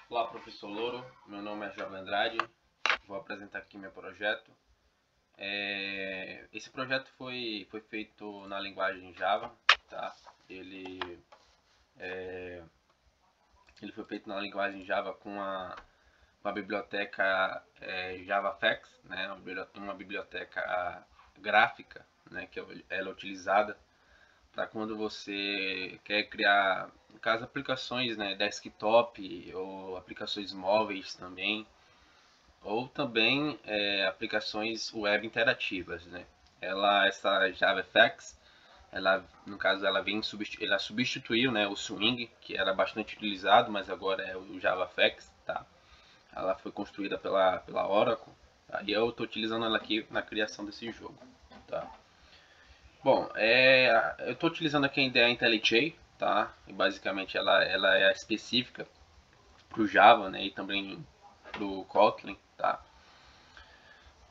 Olá, professor Louro. Meu nome é Jovem Andrade. Vou apresentar aqui meu projeto. Esse projeto foi feito na linguagem Java, tá? Ele foi feito na linguagem Java com uma biblioteca JavaFX, né? Uma biblioteca gráfica, né? Que ela é utilizada para quando você quer criar, no caso, aplicações, né, desktop ou aplicações móveis também, ou também aplicações web interativas, né? Essa JavaFX, no caso, ela substituiu, né, o Swing, que era bastante utilizado, mas agora é o JavaFX, tá? Ela foi construída pela Oracle, tá? E eu estou utilizando ela aqui na criação desse jogo, tá? Bom, eu estou utilizando aqui a ideia IntelliJ, tá? E basicamente ela é específica para o Java, né? E também para o Kotlin, tá?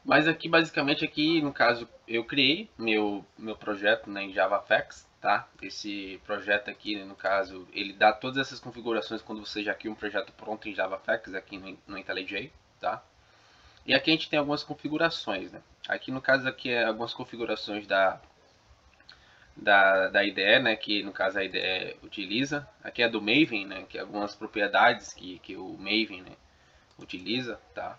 Mas aqui basicamente no caso eu criei meu projeto, né, em JavaFX, tá? Esse projeto aqui no caso ele dá todas essas configurações quando você já cria um projeto pronto em JavaFX aqui no IntelliJ, tá? E aqui a gente tem algumas configurações, né? Aqui no caso aqui é algumas configurações da IDE, né, que no caso a IDE utiliza. Aqui é do Maven, né, que é algumas propriedades que o Maven, né, utiliza, tá?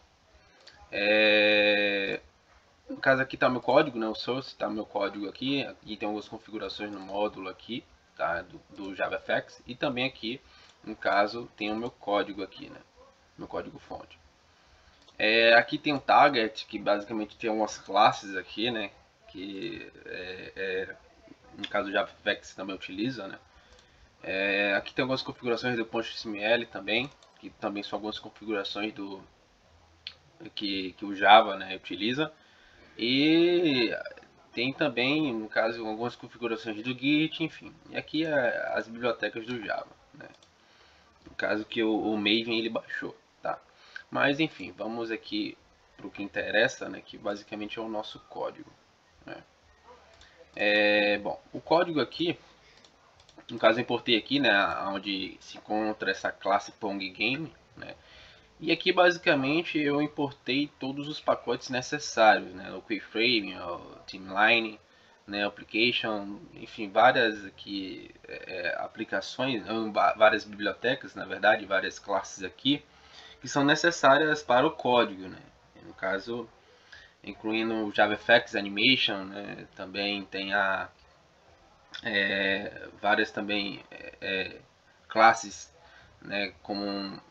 No caso aqui está meu código, né, o source está meu código aqui, e tem algumas configurações no módulo aqui, tá, do JavaFX, e também aqui, no caso, tem o meu código aqui, né, meu código fonte. Aqui tem um target, que basicamente tem umas classes aqui, né, que no caso o JavaFX também utiliza, né. Aqui tem algumas configurações do PostXML também, que também são algumas configurações que o Java, né, utiliza. E tem também, no caso, algumas configurações do Git, enfim. E aqui as bibliotecas do Java, né? No caso que o Maven ele baixou, tá? Mas enfim, vamos aqui para o que interessa, né? Que basicamente é o nosso código, né? Bom, o código aqui, no caso eu importei aqui, né? Onde se encontra essa classe Pong Game, né? E aqui basicamente eu importei todos os pacotes necessários, né? O Keyframe, o Timeline, né? Application, enfim, várias aqui aplicações, várias bibliotecas, na verdade, várias classes aqui que são necessárias para o código, né? No caso, incluindo o JavaFX Animation, né? Também tem várias também classes, né, como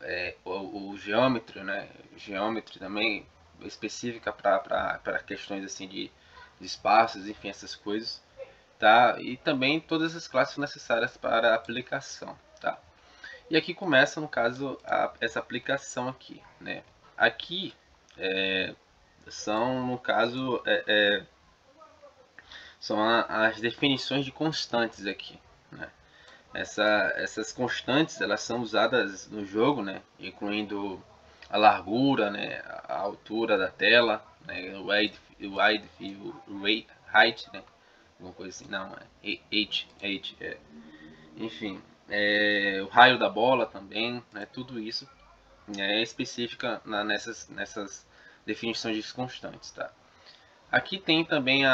o Geometry, né, Geometry também específica para questões assim de espaços, enfim, essas coisas, tá? E também todas as classes necessárias para a aplicação, tá? E aqui começa, no caso, essa aplicação aqui, né? Aqui são, no caso, são as definições de constantes aqui, né? Essas constantes elas são usadas no jogo, né? Incluindo a largura, né? A altura da tela, né? O width e o height, né? Alguma coisa assim, não, enfim, o raio da bola também, né? Tudo isso é específica nessas definições de constantes, tá? Aqui tem também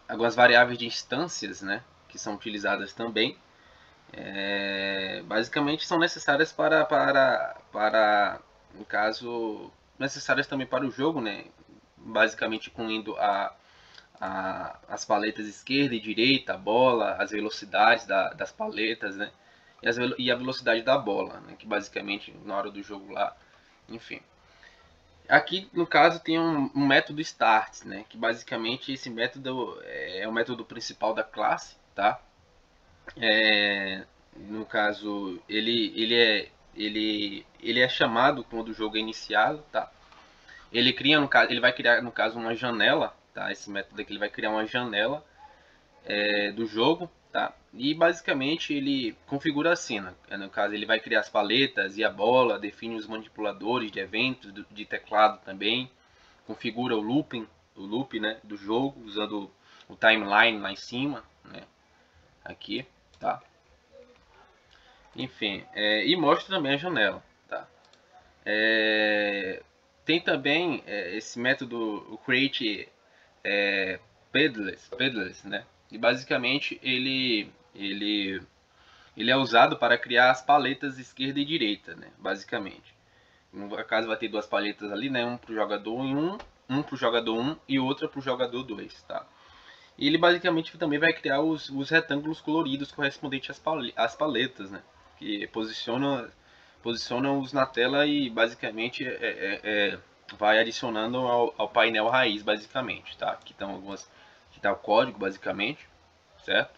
algumas variáveis de instâncias, né? Que são utilizadas também. Basicamente são necessárias para no caso, necessárias também para o jogo, né? Basicamente incluindo as paletas esquerda e direita, a bola, as velocidades das paletas, né? E a velocidade da bola, né? Que basicamente na hora do jogo lá, enfim. Aqui no caso tem um método start, né? Que basicamente esse método é o método principal da classe, tá? No caso, ele é chamado quando o jogo é iniciado, tá? Ele vai criar no caso uma janela, tá? Esse método aqui ele vai criar uma janela do jogo, tá? E basicamente ele configura a cena. No caso, ele vai criar as paletas e a bola, define os manipuladores de eventos, de teclado também, configura o loop, né, do jogo usando o timeline lá em cima, né? Aqui, tá? Enfim, e mostra também a janela, tá? Tem também esse método, o Create Pedless, né? E basicamente ele é usado para criar as paletas esquerda e direita, né? Basicamente. No caso vai ter duas paletas ali, né? Um para o jogador 1, para o jogador 1 e outra para o jogador 2, tá? E ele basicamente também vai criar os retângulos coloridos correspondentes às paletas, né? Que posicionam-os na tela e basicamente vai adicionando ao painel raiz, basicamente, tá? Aqui tá o código, basicamente, certo?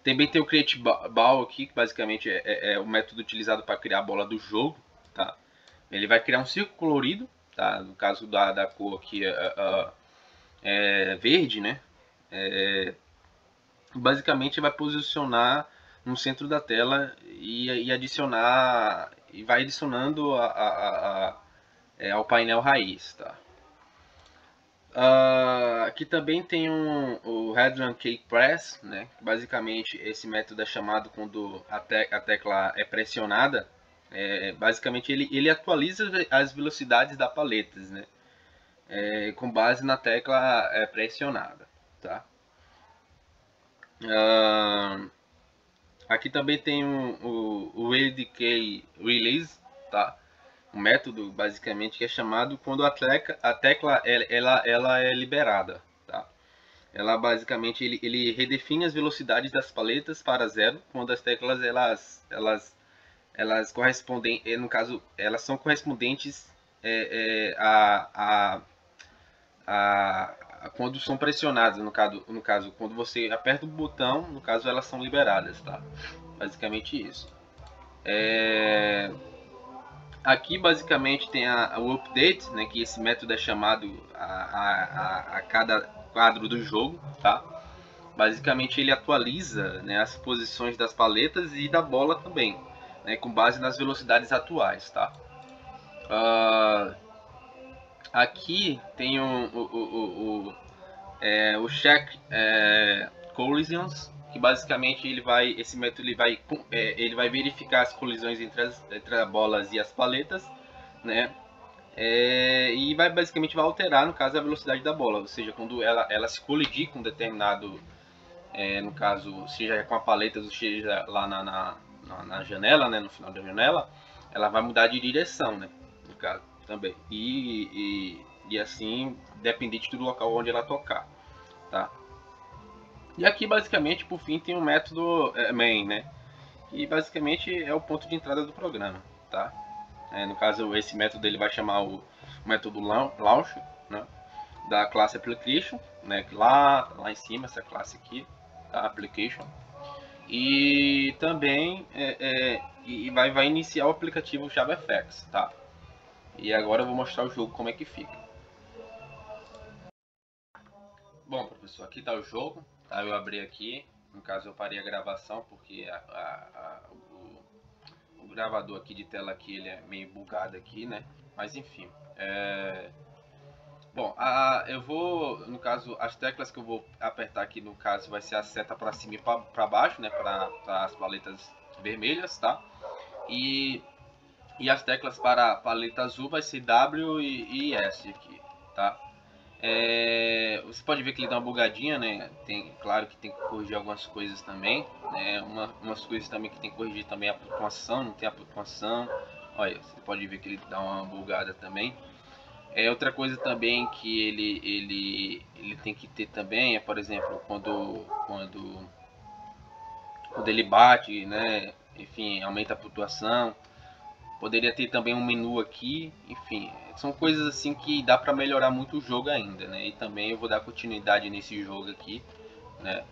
Também tem o Create Ball aqui, que basicamente é o método utilizado para criar a bola do jogo, tá? Ele vai criar um círculo colorido, tá? No caso da cor aqui verde, né? Basicamente vai posicionar no centro da tela e adicionar e vai adicionando ao painel raiz, tá? Aqui também tem o Hadron Cake Press, né? Basicamente esse método é chamado quando a tecla é pressionada. Basicamente ele atualiza as velocidades das paletas, né? Com base na tecla pressionada, tá? Aqui também tem o ADK Release, tá? Um método basicamente que é chamado quando a tecla ela é liberada, tá? Ela basicamente ele redefine as velocidades das paletas para zero quando as teclas elas correspondem, no caso elas são correspondentes quando são pressionadas, no caso quando você aperta o botão, no caso elas são liberadas, tá? Basicamente isso. Aqui basicamente tem o update, né, que esse método é chamado a cada quadro do jogo, tá? Basicamente ele atualiza, né, as posições das paletas e da bola também, né, com base nas velocidades atuais, tá? Aqui tem o check collisions, que basicamente esse método ele vai verificar as colisões entre as bolas e as paletas, né? E basicamente vai alterar, no caso, a velocidade da bola, ou seja, quando ela se colidir com determinado, no caso, seja com a paleta, ou seja lá na janela, né, no final da janela, ela vai mudar de direção, né, no caso, também. E assim, dependente do local onde ela tocar, tá? E aqui, basicamente, por fim, tem o método main, né, que basicamente é o ponto de entrada do programa, tá? No caso, esse método ele vai chamar o método launch, né, da classe application, né, lá em cima, essa classe aqui, tá, application, e também vai iniciar o aplicativo JavaFX, tá? E agora eu vou mostrar o jogo como é que fica. Bom, professor, aqui está o jogo, tá? Eu abri aqui, no caso eu parei a gravação porque o gravador aqui de tela aqui ele é meio bugado aqui, né? Mas enfim, bom, eu vou, no caso, as teclas que eu vou apertar aqui, no caso, vai ser a seta para cima e para baixo, né, para as paletas vermelhas, tá? E as teclas para a paleta azul vai ser W e S aqui, tá? Você pode ver que ele dá uma bugadinha, né? Claro que tem que corrigir algumas coisas também, né? Umas coisas também que tem que corrigir também a pontuação, não tem a pontuação. Olha, você pode ver que ele dá uma bugada também. Outra coisa também que ele tem que ter também por exemplo, quando ele bate, né? Enfim, aumenta a pontuação. Poderia ter também um menu aqui, enfim, são coisas assim que dá para melhorar muito o jogo ainda, né? E também eu vou dar continuidade nesse jogo aqui, né?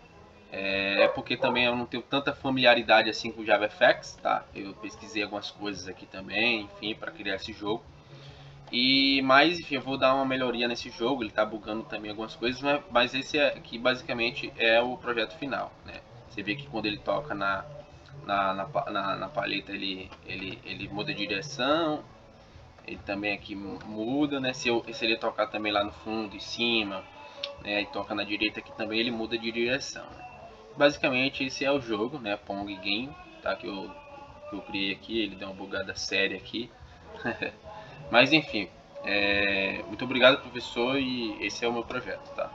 Porque também eu não tenho tanta familiaridade assim com o JavaFX, tá? Eu pesquisei algumas coisas aqui também, enfim, para criar esse jogo. Mas enfim, eu vou dar uma melhoria nesse jogo, ele tá bugando também algumas coisas, mas esse aqui basicamente é o projeto final, né? Você vê que quando ele toca na palheta ele muda de direção, ele também aqui muda, né? Se ele tocar também lá no fundo, em cima, né? E toca na direita aqui também ele muda de direção, né? Basicamente esse é o jogo, né? Pong Game, tá? tá? Que eu criei aqui, ele deu uma bugada séria aqui. Mas enfim, muito obrigado, professor, e esse é o meu projeto, tá?